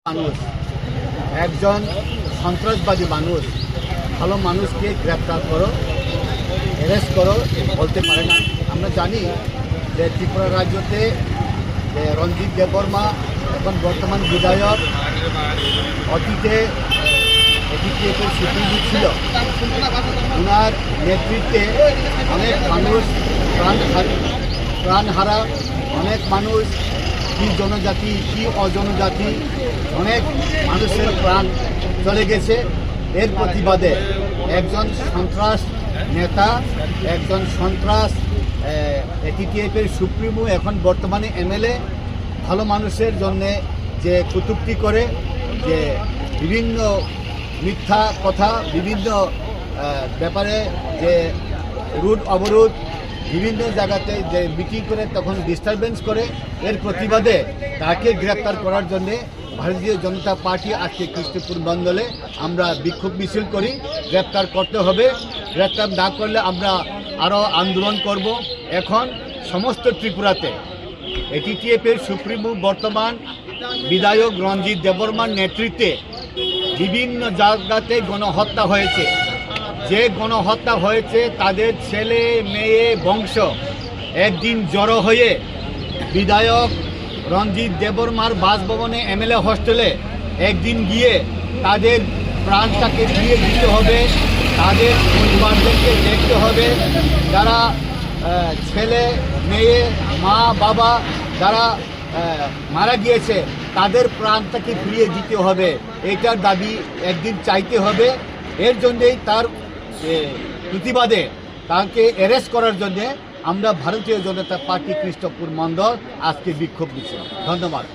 মানুষ একজন সন্ত্রাসবাদী মানুষ ভালো মানুষকে গ্রেপ্তার করো, অ্যারেস্ট করো বলতে পারে না। আমরা জানি যে ত্রিপুরা রাজ্যতে রঞ্জিত দেববর্মা এখন বর্তমান বিধায়ক, অতীতে এটিপিএফের সুপ্রিমো ছিল। ওনার নেতৃত্বে অনেক মানুষ প্রাণ হারা, অনেক মানুষ কি জনজাতি কি অজনজাতি অনেক মানুষের প্রাণ চলে গেছে। এর প্রতিবাদে একজন সন্ত্রাস নেতা, একজন সন্ত্রাস এটিপিএফের সুপ্রিমো, এখন বর্তমানে এমএলএ, ভালো মানুষের জন্যে যে কটূক্তি করে, যে বিভিন্ন মিথ্যা কথা, বিভিন্ন ব্যাপারে যে রুট অবরোধ, বিভিন্ন জায়গাতে যে মিটিং করে তখন ডিস্টারবেন্স করে, এর প্রতিবাদে তাকে গ্রেপ্তার করার জন্যে ভারতীয় জনতা পার্টি আজকে কৃষ্ণপুর মণ্ডলে আমরা বিক্ষোভ মিছিল করি। গ্রেপ্তার করতে হবে, গ্রেপ্তার না করলে আমরা আরও আন্দোলন করব। এখন সমস্ত ত্রিপুরাতে এটিটিএফের সুপ্রিমো বর্তমান বিধায়ক রঞ্জিত দেববর্মার নেতৃত্বে বিভিন্ন জায়গাতে গণহত্যা হয়েছে। যে গণহত্যা হয়েছে তাদের ছেলে মেয়ে বংশ একদিন জড়ো হয়ে বিধায়ক রঞ্জিত দেববর্মার বাসভবনে এমএলএ হোস্টেলে একদিন গিয়ে তাদের প্রাণটাকে ফিরিয়ে দিতে হবে, তাদের পরিবারদেরকে দেখতে হবে। যারা ছেলে মেয়ে মা বাবা যারা মারা গিয়েছে তাদের প্রাণটাকে ফিরিয়ে দিতে হবে, এটার দাবি একদিন চাইতে হবে। এর জন্যেই তার প্রতিবাদে তাকে অ্যারেস্ট করার জন্যে আমরা ভারতীয় জনতা পার্টি কৃষ্ণপুর মণ্ডল আজকে বিক্ষোভ দিচ্ছি। ধন্যবাদ।